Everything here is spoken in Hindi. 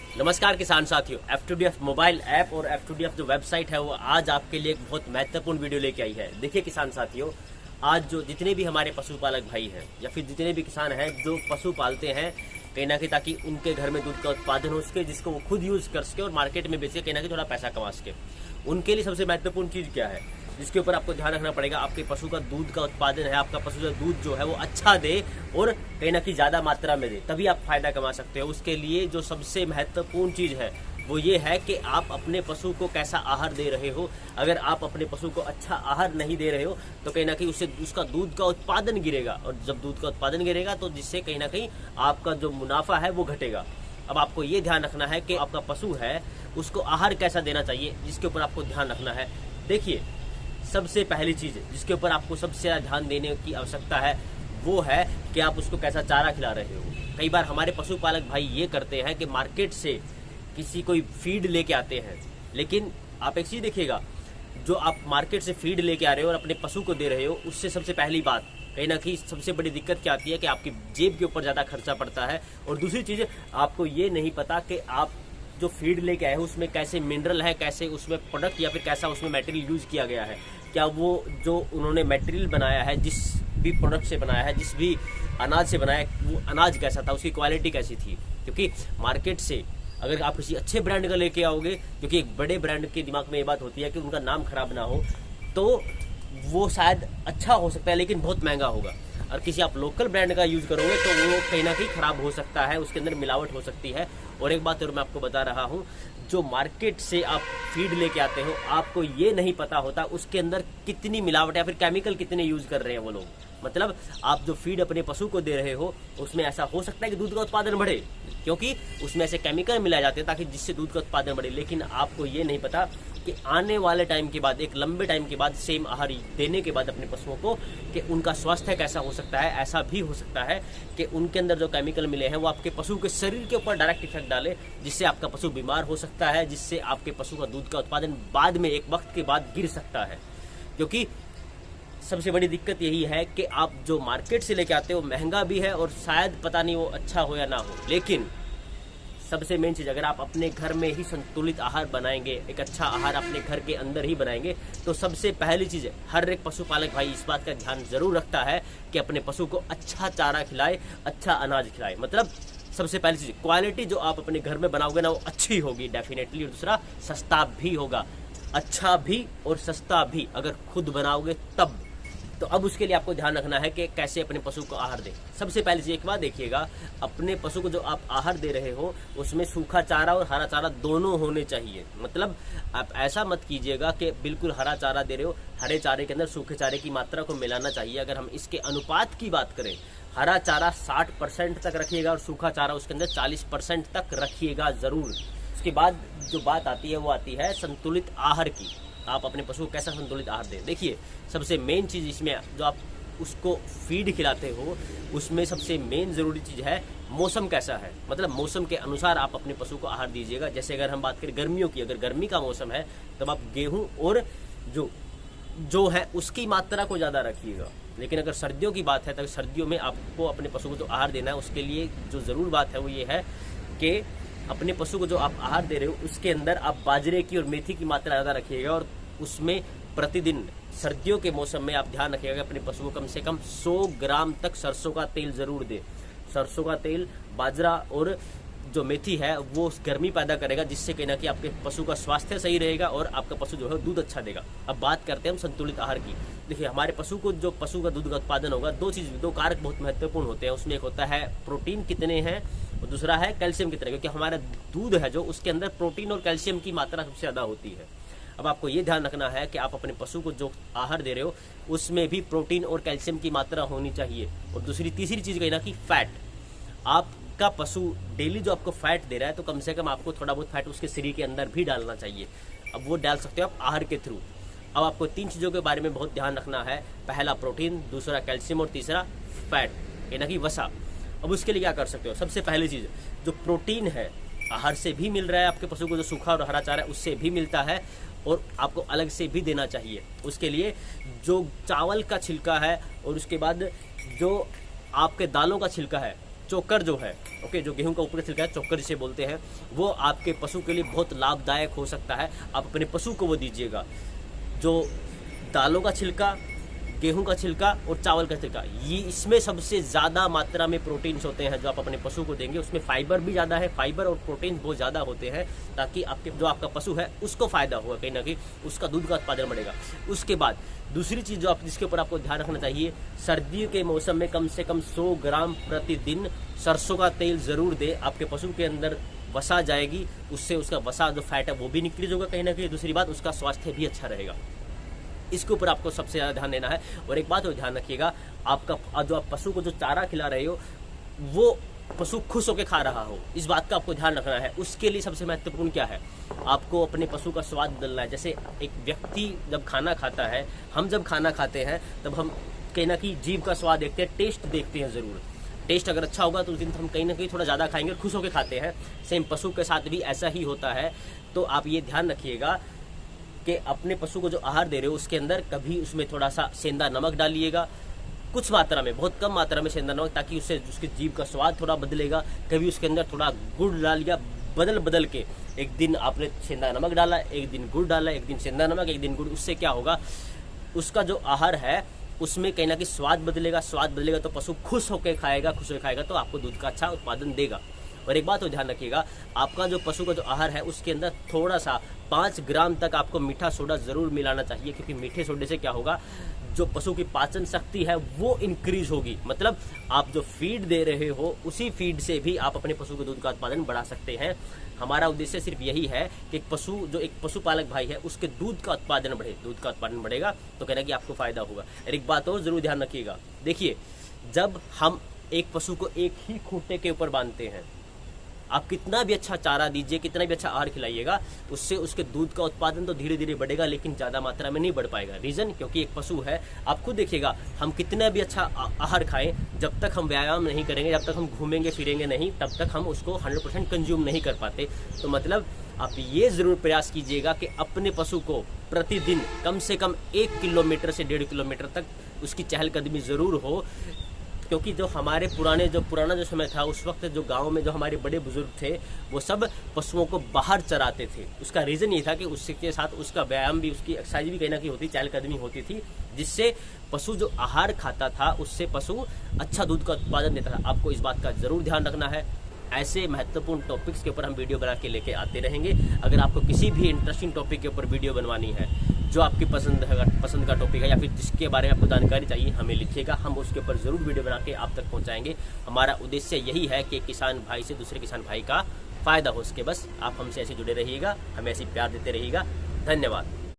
नमस्कार किसान साथियों, F2DF मोबाइल ऐप और F2DF जो वेबसाइट है वो आज आपके लिए एक बहुत महत्वपूर्ण वीडियो लेके आई है। देखिए किसान साथियों, आज जो जितने भी हमारे पशुपालक भाई हैं या फिर जितने भी किसान हैं जो पशु पालते हैं कहीं ना कहीं, ताकि उनके घर में दूध का उत्पादन हो सके, जिसको वो खुद यूज कर सके और मार्केट में बेच के कहीं ना कहीं थोड़ा पैसा कमा सके, उनके लिए सबसे महत्वपूर्ण चीज़ क्या है जिसके ऊपर आपको ध्यान रखना पड़ेगा। आपके पशु का दूध का उत्पादन है, आपका पशु का दूध जो है वो अच्छा दे और कहीं ना कहीं ज़्यादा मात्रा में दे, तभी आप फायदा कमा सकते हो। उसके लिए जो सबसे महत्वपूर्ण चीज़ है वो ये है कि आप अपने पशु को कैसा आहार दे रहे हो। अगर आप अपने पशु को अच्छा आहार नहीं दे रहे हो तो कहीं ना कहीं उससे उसका दूध का उत्पादन गिरेगा, और जब दूध का उत्पादन गिरेगा तो जिससे कहीं ना कहीं आपका जो मुनाफा है वो घटेगा। अब आपको ये ध्यान रखना है कि आपका पशु है उसको आहार कैसा देना चाहिए, जिसके ऊपर आपको ध्यान रखना है। देखिए, सबसे पहली चीज़ जिसके ऊपर आपको सबसे ज़्यादा ध्यान देने की आवश्यकता है वो है कि आप उसको कैसा चारा खिला रहे हो। कई बार हमारे पशुपालक भाई ये करते हैं कि मार्केट से किसी कोई फीड लेके आते हैं, लेकिन आप एक चीज़ देखिएगा, जो आप मार्केट से फीड लेके आ रहे हो और अपने पशु को दे रहे हो, उससे सबसे पहली बात कहीं ना कहीं सबसे बड़ी दिक्कत क्या आती है कि आपकी जेब के ऊपर ज़्यादा खर्चा पड़ता है। और दूसरी चीज़, आपको ये नहीं पता कि आप जो फीड लेके आए हो उसमें कैसे मिनरल है, कैसे उसमें प्रोडक्ट या फिर कैसा उसमें मटेरियल यूज किया गया है। क्या वो जो उन्होंने मटेरियल बनाया है, जिस भी प्रोडक्ट से बनाया है, जिस भी अनाज से बनाया है, वो अनाज कैसा था, उसकी क्वालिटी कैसी थी। क्योंकि मार्केट से अगर आप किसी अच्छे ब्रांड का लेके आओगे, क्योंकि एक बड़े ब्रांड के दिमाग में ये बात होती है कि उनका नाम खराब ना हो, तो वो शायद अच्छा हो सकता है लेकिन बहुत महंगा होगा। और किसी आप लोकल ब्रांड का यूज़ करोगे तो वो कहीं ना कहीं ख़राब हो सकता है, उसके अंदर मिलावट हो सकती है। और एक बात और मैं आपको बता रहा हूँ, जो मार्केट से आप फीड लेके आते हो, आपको ये नहीं पता होता उसके अंदर कितनी मिलावट या फिर केमिकल कितने यूज़ कर रहे हैं वो लोग। मतलब आप जो फीड अपने पशु को दे रहे हो उसमें ऐसा हो सकता है कि दूध का उत्पादन बढ़े, क्योंकि उसमें ऐसे केमिकल मिलाए जाते हैं ताकि जिससे दूध का उत्पादन बढ़े। लेकिन आपको ये नहीं पता कि आने वाले टाइम के बाद, एक लंबे टाइम के बाद, सेम आहार देने के बाद अपने पशुओं को, कि उनका स्वास्थ्य कैसा हो सकता है। ऐसा भी हो सकता है कि उनके अंदर जो केमिकल मिले हैं वो आपके पशु के शरीर के ऊपर डायरेक्ट इफेक्ट डाले, जिससे आपका पशु बीमार हो सकता है, जिससे आपके पशु का दूध का उत्पादन बाद में एक वक्त के बाद गिर सकता है। क्योंकि सबसे बड़ी दिक्कत यही है कि आप जो मार्केट से लेके आते हो महंगा भी है और शायद पता नहीं वो अच्छा हो या ना हो। लेकिन सबसे मेन चीज़, अगर आप अपने घर में ही संतुलित आहार बनाएंगे, एक अच्छा आहार अपने घर के अंदर ही बनाएंगे, तो सबसे पहली चीज़ है, हर एक पशुपालक भाई इस बात का ध्यान जरूर रखता है कि अपने पशु को अच्छा चारा खिलाए, अच्छा अनाज खिलाए। मतलब सबसे पहली चीज़, क्वालिटी जो आप अपने घर में बनाओगे ना वो अच्छी होगी डेफिनेटली, और दूसरा सस्ता भी होगा। अच्छा भी और सस्ता भी अगर खुद बनाओगे तब। तो अब उसके लिए आपको ध्यान रखना है कि कैसे अपने पशु को आहार दें। सबसे पहले चीज़, एक बात देखिएगा, अपने पशु को जो आप आहार दे रहे हो उसमें सूखा चारा और हरा चारा दोनों होने चाहिए। मतलब आप ऐसा मत कीजिएगा कि बिल्कुल हरा चारा दे रहे हो, हरे चारे के अंदर सूखे चारे की मात्रा को मिलाना चाहिए। अगर हम इसके अनुपात की बात करें, हरा चारा 60% तक रखिएगा और सूखा चारा उसके अंदर 40% तक रखिएगा ज़रूर। उसके बाद जो बात आती है वो आती है संतुलित आहार की। आप अपने पशु को कैसा संतुलित आहार दें। देखिए, सबसे मेन चीज़ इसमें जो आप उसको फीड खिलाते हो उसमें सबसे मेन ज़रूरी चीज़ है मौसम कैसा है। मतलब मौसम के अनुसार आप अपने पशु को आहार दीजिएगा। जैसे अगर हम बात करें गर्मियों की, अगर गर्मी का मौसम है तब आप गेहूँ और जो है उसकी मात्रा को ज़्यादा रखिएगा। लेकिन अगर सर्दियों की बात है तो सर्दियों में आपको अपने पशु को जो आहार देना है उसके लिए जो ज़रूर बात है वो ये है कि अपने पशु को जो आप आहार दे रहे हो उसके अंदर आप बाजरे की और मेथी की मात्रा ज़्यादा रखिएगा। और उसमें प्रतिदिन सर्दियों के मौसम में आप ध्यान रखिएगा कि अपने पशु को कम से कम 100 ग्राम तक सरसों का तेल ज़रूर दे। सरसों का तेल, बाजरा और जो मेथी है वो गर्मी पैदा करेगा, जिससे कहीं ना कहीं आपके पशु का स्वास्थ्य सही रहेगा और आपका पशु जो है दूध अच्छा देगा। अब बात करते हैं हम संतुलित आहार की। देखिए, हमारे पशु को जो पशु का दूध का उत्पादन होगा, दो कारक बहुत महत्वपूर्ण होते हैं। उसमें एक होता है प्रोटीन कितने हैं और दूसरा है कैल्शियम कितने, क्योंकि हमारा दूध है जो उसके अंदर प्रोटीन और कैल्शियम की मात्रा सबसे ज़्यादा होती है। अब आपको ये ध्यान रखना है कि आप अपने पशु को जो आहार दे रहे हो उसमें भी प्रोटीन और कैल्शियम की मात्रा होनी चाहिए। और तीसरी चीज़ कहीं ना कि फैट, आपका पशु डेली जो आपको फैट दे रहा है तो कम से कम आपको थोड़ा बहुत फैट उसके शरीर के अंदर भी डालना चाहिए। अब वो डाल सकते हो आप आहार के थ्रू। अब आपको 3 चीज़ों के बारे में बहुत ध्यान रखना है, पहला प्रोटीन, दूसरा कैल्शियम और तीसरा फैट, कहीं ना कि वसा। अब उसके लिए क्या कर सकते हो, सबसे पहली चीज़, जो प्रोटीन है आहार से भी मिल रहा है आपके पशु को, जो सूखा और हरा चारा है उससे भी मिलता है और आपको अलग से भी देना चाहिए। उसके लिए जो चावल का छिलका है और उसके बाद जो आपके दालों का छिलका है चोकर जो है, ओके, जो गेहूं का ऊपर का छिलका है, चोकर जिसे बोलते हैं, वो आपके पशु के लिए बहुत लाभदायक हो सकता है। आप अपने पशु को वो दीजिएगा। जो दालों का छिलका, गेहूं का छिलका और चावल का छिलका, ये इसमें सबसे ज़्यादा मात्रा में प्रोटीन्स होते हैं जो आप अपने पशु को देंगे। उसमें फाइबर भी ज़्यादा है, फाइबर और प्रोटीन बहुत ज़्यादा होते हैं, ताकि आपके जो आपका पशु है उसको फ़ायदा होगा, कहीं ना कहीं उसका दूध का उत्पादन बढ़ेगा। उसके बाद दूसरी चीज़ जो आप जिसके ऊपर आपको ध्यान रखना चाहिए, सर्दियों के मौसम में कम से कम 100 ग्राम प्रतिदिन सरसों का तेल ज़रूर दे। आपके पशु के अंदर वसा जाएगी, उससे उसका वसा जो फैट है वो भी निकल होगा कहीं ना कहीं। दूसरी बात, उसका स्वास्थ्य भी अच्छा रहेगा। इसके ऊपर आपको सबसे ज़्यादा ध्यान देना है। और एक बात और ध्यान रखिएगा, आपका जो आप पशु को जो चारा खिला रहे हो वो पशु खुश होकर खा रहा हो, इस बात का आपको ध्यान रखना है। उसके लिए सबसे महत्वपूर्ण क्या है, आपको अपने पशु का स्वाद बदलना है। जैसे एक व्यक्ति जब खाना खाता है, हम जब खाना खाते हैं तब हम कहीं ना कहीं जीभ का स्वाद देखते हैं, टेस्ट देखते हैं ज़रूर। टेस्ट अगर अच्छा होगा तो उस दिन हम कहीं ना कहीं थोड़ा ज़्यादा खाएंगे और खुश होकर खाते हैं। सेम पशु के साथ भी ऐसा ही होता है। तो आप ये ध्यान रखिएगा कि अपने पशु को जो आहार दे रहे हो उसके अंदर कभी उसमें थोड़ा सा सेंधा नमक डालिएगा, कुछ मात्रा में, बहुत कम मात्रा में सेंधा नमक, ताकि उससे उसके जीभ का स्वाद थोड़ा बदलेगा। कभी उसके अंदर थोड़ा गुड़ डाल लिया, बदल के एक दिन आपने सेंधा नमक डाला, एक दिन गुड़ डाला, एक दिन सेंधा नमक, एक दिन गुड़। उससे क्या होगा, उसका जो आहार है उसमें कहीं ना कहीं स्वाद बदलेगा तो पशु खुश होकर खाएगा, तो आपको दूध का अच्छा उत्पादन देगा। और एक बात और ध्यान रखिएगा, आपका जो पशु का जो आहार है उसके अंदर थोड़ा सा 5 ग्राम तक आपको मीठा सोडा ज़रूर मिलाना चाहिए, क्योंकि मीठे सोडे से क्या होगा, जो पशु की पाचन शक्ति है वो इंक्रीज होगी। मतलब आप जो फीड दे रहे हो उसी फीड से भी आप अपने पशु के दूध का उत्पादन बढ़ा सकते हैं। हमारा उद्देश्य सिर्फ यही है कि एक पशुपालक भाई है उसके दूध का उत्पादन बढ़े। दूध का उत्पादन बढ़ेगा तो कहना कि आपको फायदा होगा। और एक बात और ज़रूर ध्यान रखिएगा, देखिए, जब हम एक पशु को एक ही खूंटे के ऊपर बांधते हैं, आप कितना भी अच्छा चारा दीजिए, कितना भी अच्छा आहार खिलाइएगा, उससे उसके दूध का उत्पादन तो धीरे धीरे बढ़ेगा, लेकिन ज़्यादा मात्रा में नहीं बढ़ पाएगा। रीज़न, क्योंकि एक पशु है, आप खुद देखिएगा, हम कितना भी अच्छा आहार खाएं, जब तक हम व्यायाम नहीं करेंगे, जब तक हम घूमेंगे फिरेंगे नहीं, तब तक हम उसको 100% कंज्यूम नहीं कर पाते। तो मतलब आप ये ज़रूर प्रयास कीजिएगा कि अपने पशु को प्रतिदिन कम से कम 1 किलोमीटर से 1.5 किलोमीटर तक उसकी चहलकदमी ज़रूर हो। क्योंकि जो हमारे पुराना जो समय था, उस वक्त जो गांव में जो हमारे बड़े बुजुर्ग थे वो सब पशुओं को बाहर चराते थे। उसका रीज़न ये था कि उसके साथ उसका व्यायाम भी, उसकी एक्सरसाइज भी कहीं ना कहीं होती, चहलकदमी होती थी, जिससे पशु जो आहार खाता था उससे पशु अच्छा दूध का उत्पादन देता था। आपको इस बात का ज़रूर ध्यान रखना है। ऐसे महत्वपूर्ण टॉपिक्स के ऊपर हम वीडियो बना के लेके आते रहेंगे। अगर आपको किसी भी इंटरेस्टिंग टॉपिक के ऊपर वीडियो बनवानी है, जो आपकी पसंद का टॉपिक है, या फिर जिसके बारे में आपको जानकारी चाहिए, हमें लिखिएगा, हम उसके ऊपर ज़रूर वीडियो बना के आप तक पहुंचाएंगे। हमारा उद्देश्य यही है कि किसान भाई से दूसरे किसान भाई का फ़ायदा हो सके। बस आप हमसे ऐसे जुड़े रहिएगा, हमें ऐसे प्यार देते रहिएगा। धन्यवाद।